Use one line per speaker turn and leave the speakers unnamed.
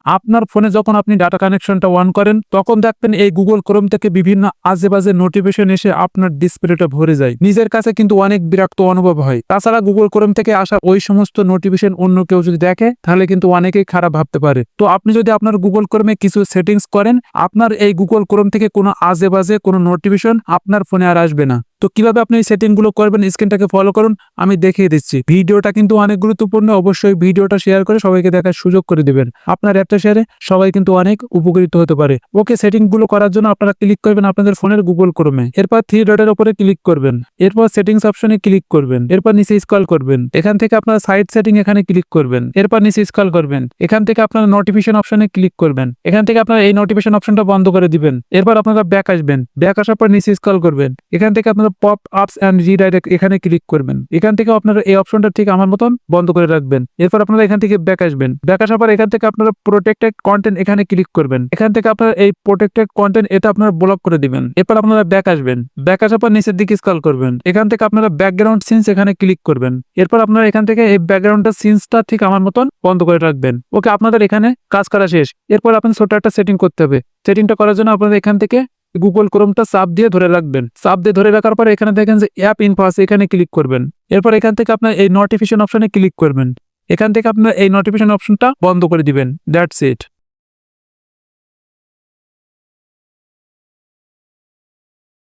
আপনার ফোনে যখন আপনি ডাটা কানেকশনটা অন করেন তখন দেখবেন এই গুগল ক্রোম থেকে বিভিন্ন আজে বাজে নোটিফিকেশন এসে আপনার ডিসপ্লেটা ভরে যায়। নিজের কাছে কিন্তু অনেক বিরক্ত অনুভব হয়। তাছাড়া গুগল ক্রোম থেকে আসা ওই সমস্ত নোটিফিকেশন অন্য কেউ যদি দেখে তাহলে কিন্তু অনেকেই খারাপ ভাবতে পারে। তো আপনি যদি আপনার গুগল ক্রোমে কিছু সেটিংস করেন, আপনার এই গুগল ক্রোম থেকে কোনো আজে বাজে কোনো নোটিফিকেশন আপনার ফোনে আর আসবে না। তো কিভাবে আপনি এই সেটিং গুলো করবেন, স্ক্রিনটাকে ফলো করুন, আমি দেখিয়ে দিচ্ছি। ভিডিওটা কিন্তু অনেক গুরুত্বপূর্ণ, অবশ্যই ভিডিওটা শেয়ার করে সবাইকে দেখার সুযোগ করে দিবেন। আপনার একটা শেয়ারে সবাই কিন্তু অনেক উপকৃত হতে পারে। ওকে, সেটিং গুলো করার জন্য আপনারা ক্লিক করবেন আপনাদের ফোনের গুগল ক্রোমে, এরপর থ্রি ডটের উপরে ক্লিক করবেন, এরপর সেটিংস অপশনে ক্লিক করবেন, এরপর নিচে স্ক্রল করবেন, এখান থেকে আপনার সাইড সেটিং এখানে ক্লিক করবেন, এরপর নিচে স্ক্রল করবেন, এখান থেকে আপনারা নোটিফিকেশন অপশনে ক্লিক করবেন, এখান থেকে আপনারা এই নোটিফিকেশন অপশনটা বন্ধ করে দিবেন। এরপর আপনারা ব্যাক আসবেন, ব্যাক আসার পর নিচে স্ক্রল করবেন, এখান থেকে আপনারা পপ আপস এন্ড রিডাইরেক্ট এখানে ক্লিক করবেন। এখান থেকে আপনারা এই অপশনটা ঠিক আমার মতন বন্ধ করে রাখবেন। এরপর আপনারা এখান থেকে ব্যাক আসবেন, ব্যাক আসার পর এখান থেকে আপনারা প্রোটেক্টেড কন্টেন্ট এখানে ক্লিক করবেন। এখান থেকে আপনারা এই প্রোটেক্টেড কন্টেন্ট এটা আপনারা ব্লক করে দিবেন। এরপর আপনারা ব্যাক আসবেন, ব্যাক আসার পর নিচের দিকে স্ক্রল করবেন, এখান থেকে আপনারা ব্যাকগ্রাউন্ড সিনস এখানে ক্লিক করবেন। এরপর আপনারা এখান থেকে এই ব্যাকগ্রাউন্ডের সিনসটা ঠিক আমার মতন বন্ধ করে রাখবেন। ওকে, আপনাদের এখানে কাজ করা শেষ। এরপর আপনার ছোট একটা সেটিং করতে হবে। সেটিংটা করার জন্য আপনারা এখান থেকে গুগল ক্রোমটা চাপ দিয়ে ধরে রাখবেন। চাপ দিয়ে ধরে রাখার পর এখানে দেখেন যে অ্যাপ ইনফো আছে, এখানে ক্লিক করবেন। এরপর এখান থেকে আপনার এই নোটিফিকেশন অপশনে ক্লিক করবেন। এখান থেকে আপনার এই নোটিফিকেশন অপশনটা বন্ধ করে দিবেন। That's it.